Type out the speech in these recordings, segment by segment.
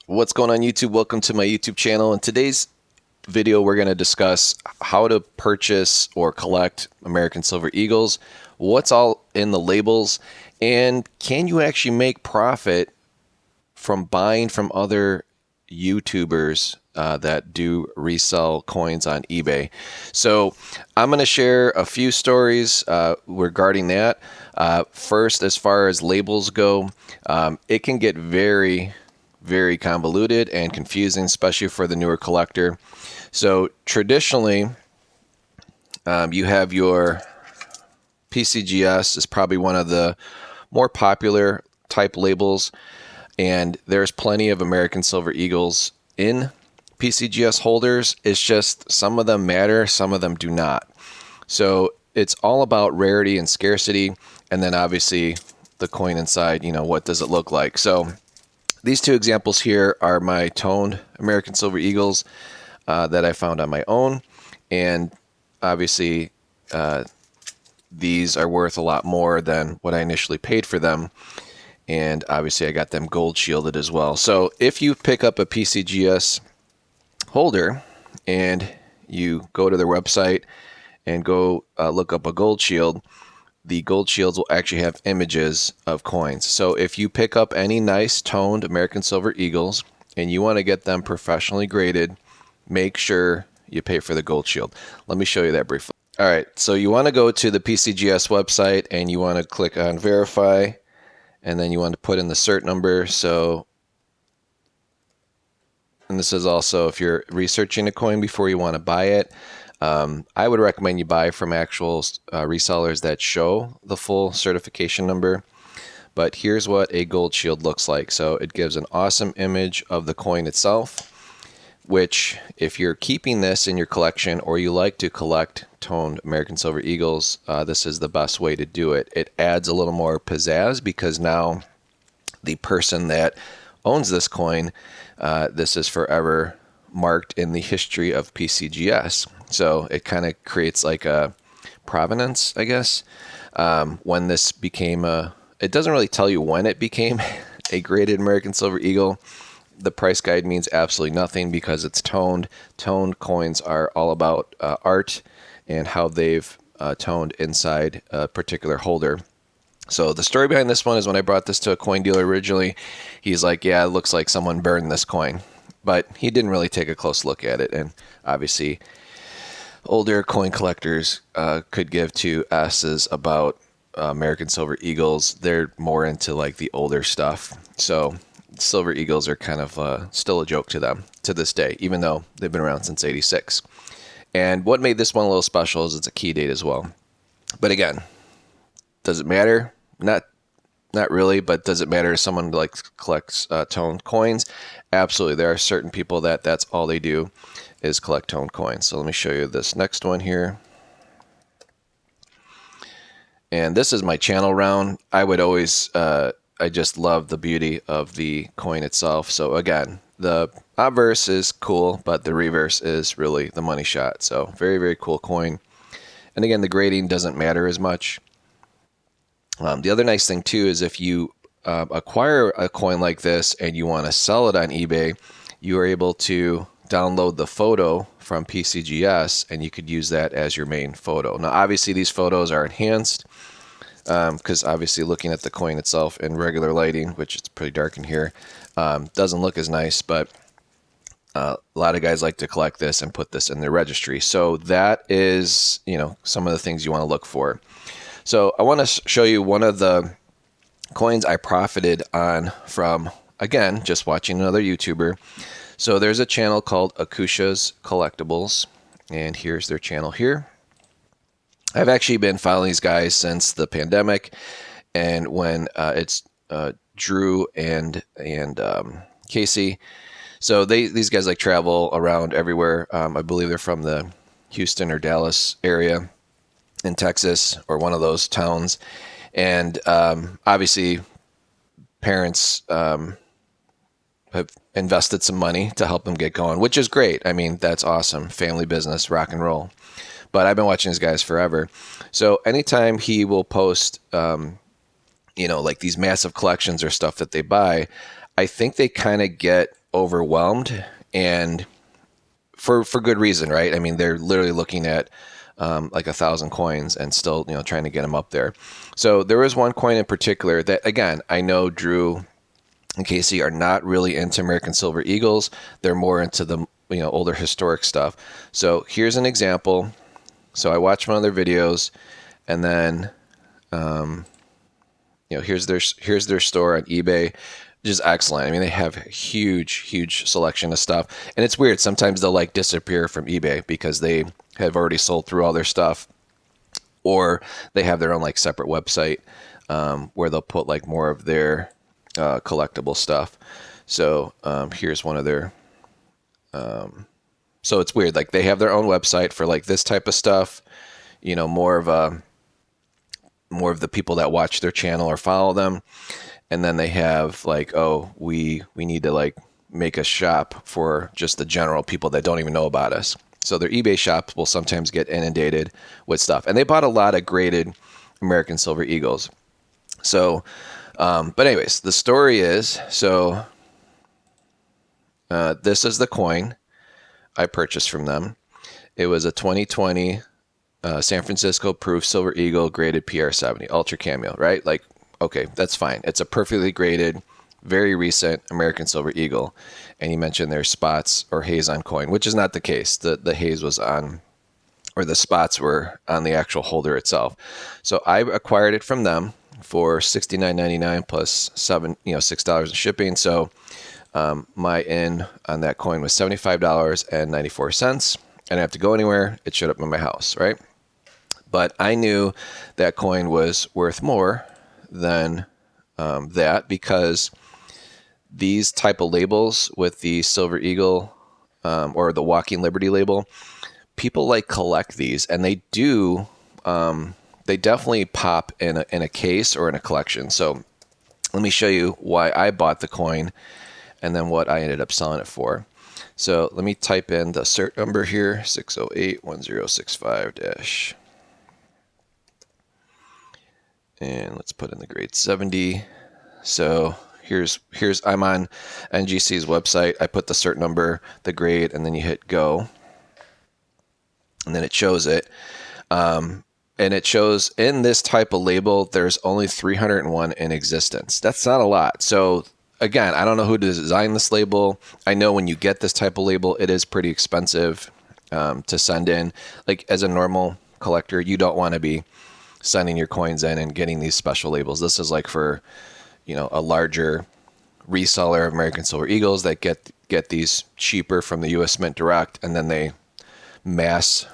What's going on YouTube? Welcome to my YouTube channel. In today's video, we're going to discuss how to purchase or collect American Silver Eagles, what's all in the labels, and can you actually make profit from buying from other YouTubers that do resell coins on eBay. So I'm going to share a few stories regarding that. First, as far as labels go, it can get very convoluted and confusing, especially for the newer collector. So traditionally, you have your PCGS is probably one of the more popular type labels, and there's plenty of American Silver Eagles in PCGS holders. It's just some of them matter, some of them do not. So it's all about rarity and scarcity, and then obviously the coin inside, what does it look like? So these two examples here are my toned American Silver Eagles that I found on my own, and obviously these are worth a lot more than what I initially paid for them, and obviously I got them gold shielded as well. So if you pick up a PCGS holder and you go to their website and go look up a gold shield, the gold shields will actually have images of coins. So if you pick up any nice toned American Silver Eagles and you want to get them professionally graded, make sure you pay for the gold shield. Let me show you that briefly. All right, so you want to go to the PCGS website and you want to click on verify, and then you want to put in the cert number. So, and this is also if you're researching a coin before you want to buy it. I would recommend you buy from actual resellers that show the full certification number. But here's what a gold shield looks like. So it gives an awesome image of the coin itself, which if you're keeping this in your collection or you like to collect toned American Silver Eagles, this is the best way to do it. It adds a little more pizzazz because now the person that owns this coin, this is forever marked in the history of PCGS. So it kind of creates like a provenance, I guess. When this became it doesn't really tell you when it became a graded American Silver Eagle. The price guide means absolutely nothing because it's toned. Toned coins are all about art and how they've toned inside a particular holder. So the story behind this one is when I brought this to a coin dealer originally, he's like, yeah, it looks like someone burned this coin. But he didn't really take a close look at it. And obviously, older coin collectors could give two S's about American Silver Eagles. They're more into like the older stuff. So Silver Eagles are kind of still a joke to them to this day, even though they've been around since '86. And what made this one a little special is it's a key date as well. But again, does it matter? Not really, but does it matter if someone collects toned coins? Absolutely. There are certain people that's all they do is collect toned coins. So let me show you this next one here. And this is my channel round. I would always, I just love the beauty of the coin itself. So again, the obverse is cool, but the reverse is really the money shot. So very cool coin. And again, the grading doesn't matter as much. The other nice thing too is if you acquire a coin like this and you want to sell it on eBay, you are able to download the photo from PCGS and you could use that as your main photo. Now obviously these photos are enhanced because obviously looking at the coin itself in regular lighting, which it's pretty dark in here, doesn't look as nice, but a lot of guys like to collect this and put this in their registry. So that is, some of the things you want to look for. So I want to show you one of the coins I profited on from, again, just watching another YouTuber. So there's a channel called Akusha's Collectibles, and here's their channel here. I've actually been following these guys since the pandemic, and when it's Drew and Casey. So these guys like travel around everywhere. I believe they're from the Houston or Dallas area in Texas or one of those towns. And obviously parents have invested some money to help them get going, which is great. I mean, that's awesome. Family business, rock and roll. But I've been watching these guys forever. So anytime he will post, like these massive collections or stuff that they buy, I think they kind of get overwhelmed, and for good reason, right? I mean, they're literally looking at like 1,000 coins and still, trying to get them up there. So there was one coin in particular that, again, I know Drew and Casey are not really into American Silver Eagles. They're more into the older historic stuff. So here's an example. So I watched one of their videos, and then here's their store on eBay, which is excellent. I mean, they have a huge selection of stuff, and it's weird. Sometimes they'll like disappear from eBay because they have already sold through all their stuff, or they have their own like separate website where they'll put like more of their collectible stuff. So here's one of their. So it's weird. Like they have their own website for like this type of stuff. More of the people that watch their channel or follow them. And then they have like, oh, we need to like make a shop for just the general people that don't even know about us. So their eBay shop will sometimes get inundated with stuff. And they bought a lot of graded American Silver Eagles. So, but anyways, the story is, so this is the coin I purchased from them. It was a 2020 San Francisco Proof Silver Eagle graded PR70 Ultra Cameo, right? Like, okay, that's fine. It's a perfectly graded, very recent American Silver Eagle. And you mentioned there's spots or haze on coin, which is not the case. The haze was on, or the spots were on the actual holder itself. So I acquired it from them for $69.99 plus $6 in shipping. So my in on that coin was $75.94. I didn't have to go anywhere. It showed up in my house, right? But I knew that coin was worth more than that, because these type of labels with the Silver Eagle or the Walking Liberty label, people like collect these, and they do. They definitely pop in a case or in a collection. So let me show you why I bought the coin and then what I ended up selling it for. So let me type in the cert number here, 6081065-. And let's put in the grade 70. So here's I'm on NGC's website. I put the cert number, the grade, and then you hit go. And then it shows it. And it shows in this type of label, there's only 301 in existence. That's not a lot. So again, I don't know who designed this label. I know when you get this type of label, it is pretty expensive to send in. Like as a normal collector, you don't want to be sending your coins in and getting these special labels. This is like for, a larger reseller of American Silver Eagles that get these cheaper from the U.S. Mint direct, and then they mass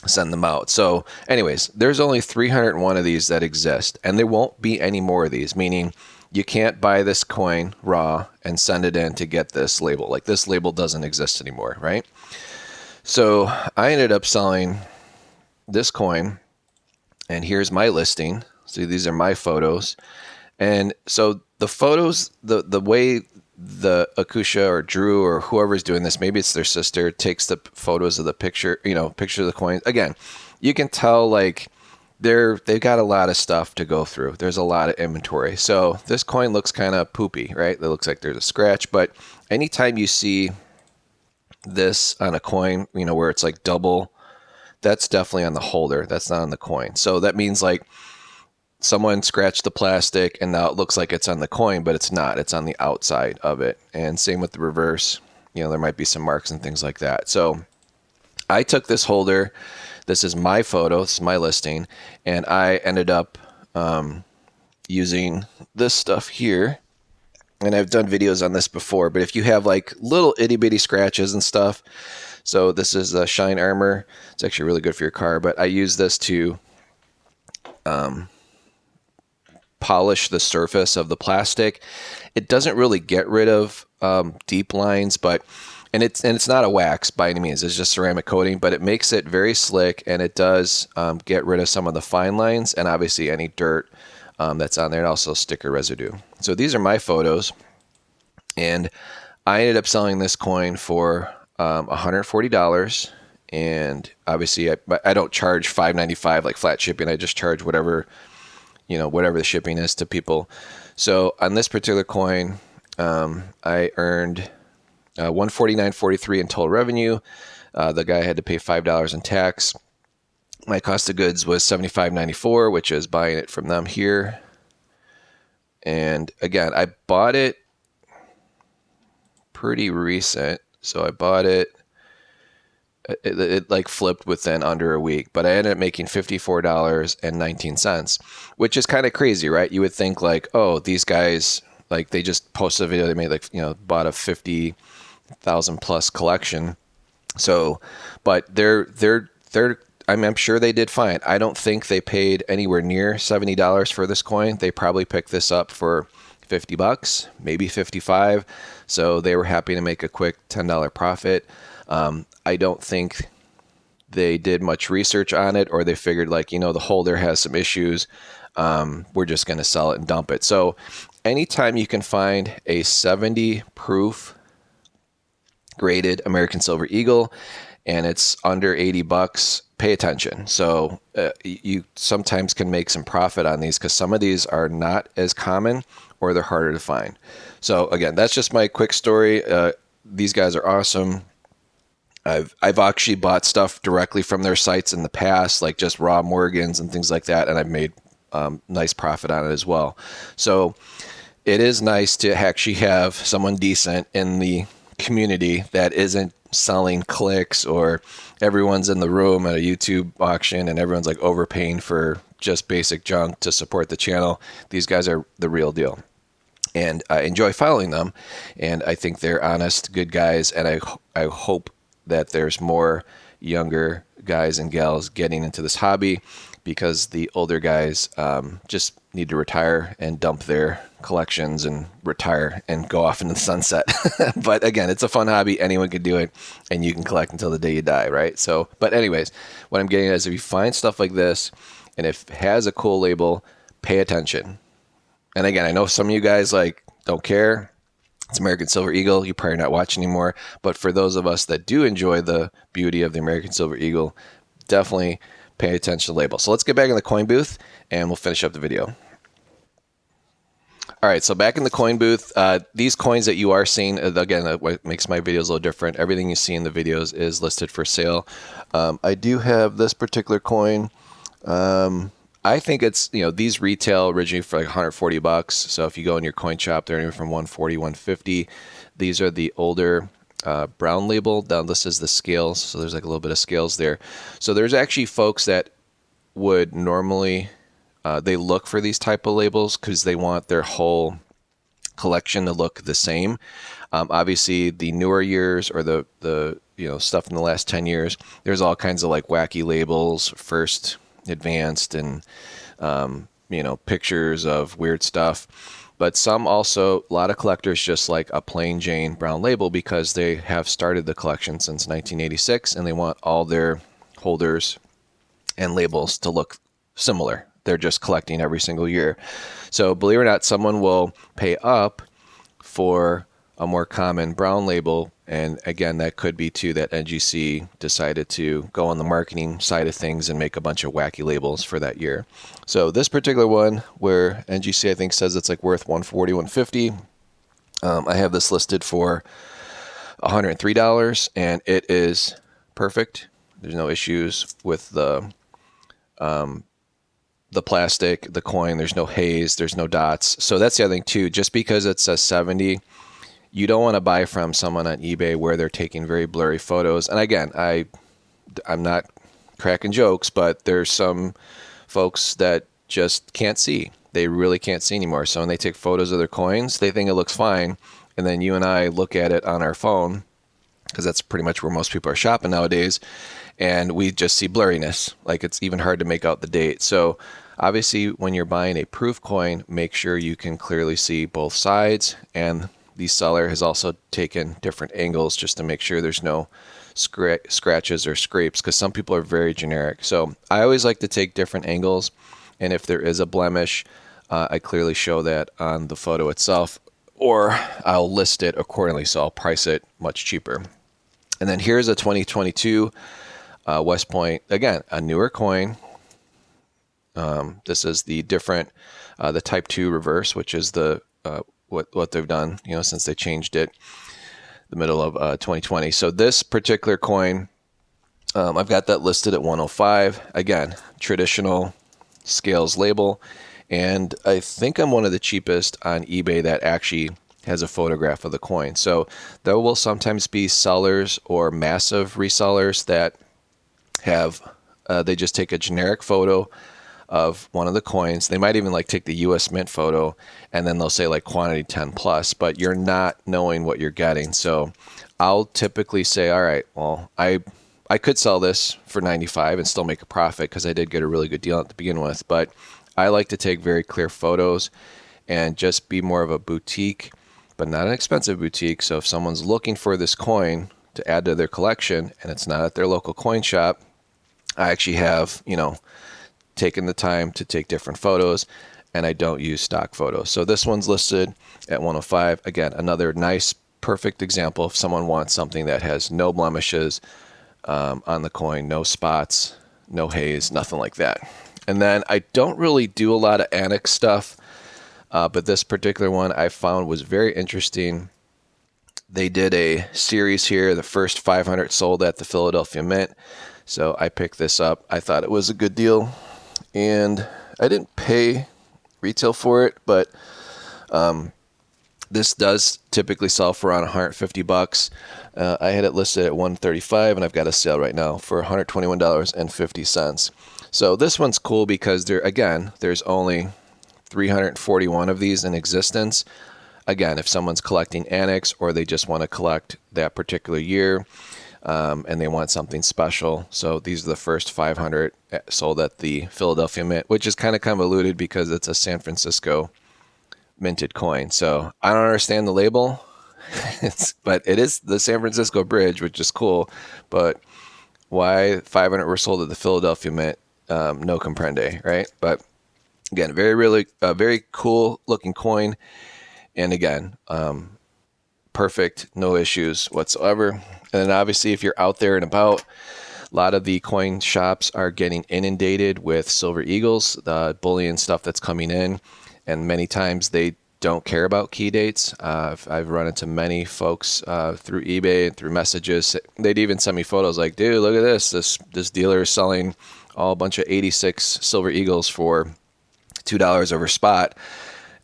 send them out. So anyways, there's only 301 of these that exist, and there won't be any more of these, meaning you can't buy this coin raw and send it in to get this label. Like this label doesn't exist anymore, right? So I ended up selling this coin, and here's my listing. See, these are my photos. And so the photos, the way the Akusha or Drew or whoever's doing this, maybe it's their sister, takes the photos of the picture, picture of the coins. Again, you can tell like they've got a lot of stuff to go through. There's a lot of inventory. So this coin looks kind of poopy, right? It looks like there's a scratch, but anytime you see this on a coin, where it's like double, that's definitely on the holder. That's not on the coin. So that means like someone scratched the plastic and now it looks like it's on the coin, but it's not. It's on the outside of it. And same with the reverse. There might be some marks and things like that. So I took this holder. This is my photo. This is my listing. And I ended up using this stuff here. And I've done videos on this before, but if you have like little itty bitty scratches and stuff, so this is the Shine Armor. It's actually really good for your car, but I use this to polish the surface of the plastic. It doesn't really get rid of deep lines, and it's not a wax by any means. It's just ceramic coating, but it makes it very slick, and it does get rid of some of the fine lines and obviously any dirt that's on there, and also sticker residue. So these are my photos, and I ended up selling this coin for $140, and obviously I don't charge $5.95 like flat shipping. I just charge whatever the shipping is to people. So on this particular coin, I earned $149.43 in total revenue. The guy had to pay $5 in tax. My cost of goods was $75.94, which is buying it from them here. And again, I bought it pretty recent. So I bought it, it like flipped within under a week, but I ended up making $54.19, which is kind of crazy, right? You would think like, oh, these guys, like they just posted a video, they made like, bought a 50,000 plus collection. So, but I'm sure they did fine. I don't think they paid anywhere near $70 for this coin. They probably picked this up for $50, maybe 55. So they were happy to make a quick $10 profit. I don't think they did much research on it, or they figured like, the holder has some issues. We're just going to sell it and dump it. So anytime you can find a 70 proof graded American Silver Eagle and it's under $80, pay attention. So you sometimes can make some profit on these because some of these are not as common or they're harder to find. So again, that's just my quick story. These guys are awesome. I've actually bought stuff directly from their sites in the past, like just raw Morgans and things like that, and I've made nice profit on it as well. So it is nice to actually have someone decent in the community that isn't selling clicks, or everyone's in the room at a YouTube auction and everyone's like overpaying for just basic junk to support the channel. These guys are the real deal. And I enjoy following them, and I think they're honest, good guys, and I hope that there's more younger guys and gals getting into this hobby, because the older guys just need to retire and dump their collections and retire and go off into the sunset. But again, it's a fun hobby. Anyone can do it, and you can collect until the day you die, right? So, but anyways, what I'm getting at is if you find stuff like this and if it has a cool label, pay attention. And again, I know some of you guys like don't care. It's American Silver Eagle. You're probably not watching anymore. But for those of us that do enjoy the beauty of the American Silver Eagle, definitely pay attention to the label. So let's get back in the coin booth and we'll finish up the video. All right, so back in the coin booth, these coins that you are seeing, again, what makes my videos a little different, everything you see in the videos is listed for sale. I do have this particular coin. I think it's, these retail originally for like $140. So if you go in your coin shop, they're anywhere from $140, $150. These are the older brown label. Down this is the scales. So there's like a little bit of scales there. So there's actually folks that would normally, they look for these type of labels because they want their whole collection to look the same. Obviously the newer years, or the stuff in the last 10 years, there's all kinds of like wacky labels, first, advanced, and pictures of weird stuff. But some also, a lot of collectors just like a plain Jane brown label because they have started the collection since 1986 and they want all their holders and labels to look similar. They're just collecting every single year. So believe it or not, someone will pay up for a more common brown label. And again, that could be too that NGC decided to go on the marketing side of things and make a bunch of wacky labels for that year. So this particular one, where NGC I think says it's like worth $140, $150, I have this listed for $103, and it is perfect. There's no issues with the plastic, the coin. There's no haze, there's no dots. So that's the other thing too. Just because it says 70, you don't want to buy from someone on eBay where they're taking very blurry photos. And again, I'm not cracking jokes, but there's some folks that just can't see. They really can't see anymore. So when they take photos of their coins, they think it looks fine. And then you and I look at it on our phone, because that's pretty much where most people are shopping nowadays, and we just see blurriness. Like it's even hard to make out the date. So obviously when you're buying a proof coin, make sure you can clearly see both sides, and the seller has also taken different angles just to make sure there's no scratches or scrapes, because some people are very generic. So I always like to take different angles, and if there is a blemish, I clearly show that on the photo itself, or I'll list it accordingly, so I'll price it much cheaper. And then here's a 2022 West Point, again, a newer coin. This is the different, the Type 2 reverse, which is the what they've done, since they changed it. the middle of 2020. So this particular coin, I've got that listed at 105. Again, traditional scales label. And I think I'm one of the cheapest on eBay that actually has a photograph of the coin. So there will sometimes be sellers or massive resellers that have, they just take a generic photo of one of the coins. They might even like take the US Mint photo and then they'll say like quantity 10 plus, but you're not knowing what you're getting. So I'll typically say, all right, well, I could sell this for 95 and still make a profit because I did get a really good deal to begin with, but I like to take very clear photos and just be more of a boutique, but not an expensive boutique. So if someone's looking for this coin to add to their collection and it's not at their local coin shop, I actually have, taken the time to take different photos, and I don't use stock photos. So this one's listed at 105. Again, another nice, perfect example if someone wants something that has no blemishes on the coin, no spots, no haze, nothing like that. And then I don't really do a lot of annex stuff, but this particular one I found was very interesting. They did a series here. The first 500 sold at the Philadelphia Mint. So I picked this up. I thought it was a good deal. And I didn't pay retail for it, but this does typically sell for around $150. I had it listed at $135, and I've got a sale right now for $121.50. So this one's cool because there's only 341 of these in existence. Again, if someone's collecting annex or they just want to collect that particular year, and they want something special. So these are the first 500 sold at the Philadelphia Mint, which is kind of convoluted because it's a San Francisco minted coin. So I don't understand the label, but it is the San Francisco Bridge, which is cool. But why 500 were sold at the Philadelphia Mint? No comprende, right? But again, very cool looking coin. And again, perfect, no issues whatsoever. And then obviously if you're out there and about, a lot of the coin shops are getting inundated with Silver Eagles, the bullion stuff that's coming in. And many times they don't care about key dates. I've run into many folks through eBay and through messages. They'd even send me photos like, dude, look at this. This dealer is selling a bunch of 86 Silver Eagles for $2 over spot.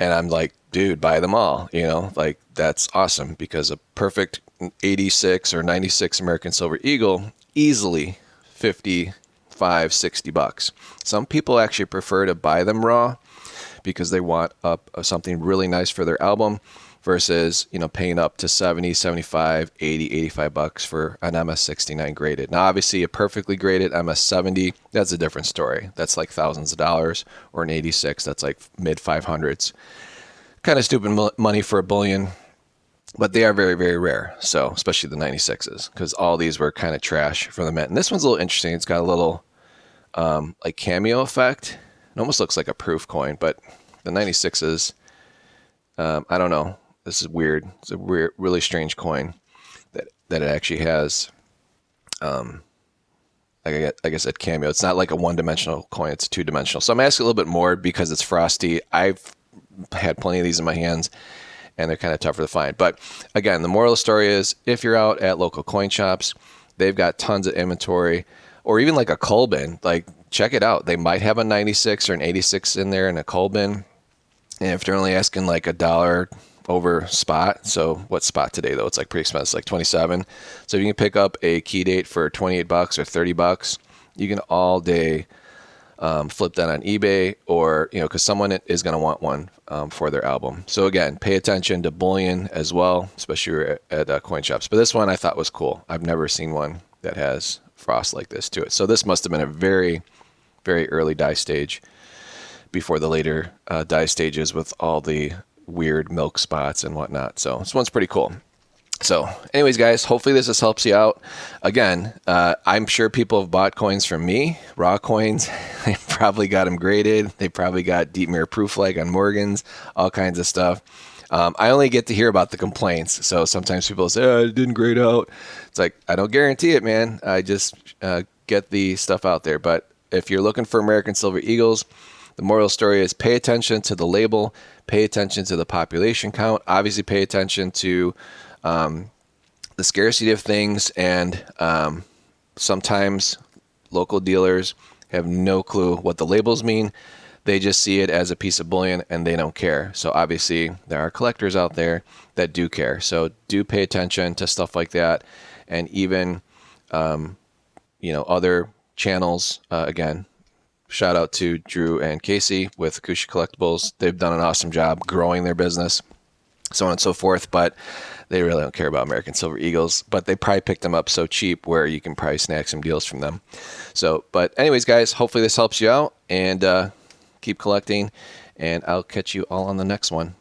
And I'm like, dude, buy them all. Like that's awesome because a perfect 86 or 96 American Silver Eagle, easily $55, $60. Some people actually prefer to buy them raw because they want something really nice for their album versus, paying up to 70, 75, 80, $85 for an MS69 graded. Now, obviously a perfectly graded MS70, that's a different story. That's like thousands of dollars, or an 86, that's like mid 500s. Kind of stupid money for a bullion, but they are very, very rare. So especially the 96s, because all these were kind of trash from the Mint. And this one's a little interesting. It's got a little like cameo effect. It almost looks like a proof coin, but the 96s, I don't know. This is weird. It's a weird, really strange coin that it actually has. Like I said, cameo. It's not like a one-dimensional coin. It's two-dimensional. So I'm asking a little bit more because it's frosty. I've had plenty of these in my hands, and they're kind of tougher to find. But again, the moral of the story is if you're out at local coin shops, they've got tons of inventory, or even like a coal bin. Like, check it out. They might have a 96 or an 86 in there in a coal bin. And if they're only asking like $1 over spot, so what's spot today though? It's like pretty expensive, like 27. So if you can pick up a key date for $28 or $30, you can all day flip that on eBay, or because someone is going to want one for their album. So again, pay attention to bullion as well, especially at coin shops. But this one I thought was cool. I've never seen one that has frost like this to it. So this must have been a very, very early dye stage before the later dye stages with all the weird milk spots and whatnot. So this one's pretty cool. So anyways, guys, hopefully this helps you out. Again, I'm sure people have bought coins from me, raw coins. They probably got them graded. They probably got deep mirror proof like on Morgan's, all kinds of stuff. I only get to hear about the complaints. So sometimes people say, oh, it didn't grade out. It's like, I don't guarantee it, man. I just get the stuff out there. But if you're looking for American Silver Eagles, the moral story is pay attention to the label, pay attention to the population count, obviously pay attention to the scarcity of things, and sometimes local dealers have no clue what the labels mean. They just see it as a piece of bullion and they don't care. So obviously there are collectors out there that do care. So do pay attention to stuff like that. And even, other channels, again, shout out to Drew and Casey with Akushi Collectibles. They've done an awesome job growing their business, so on and so forth, but they really don't care about American Silver Eagles, but they probably picked them up so cheap where you can probably snag some deals from them. So, but anyways, guys, hopefully this helps you out, and keep collecting, and I'll catch you all on the next one.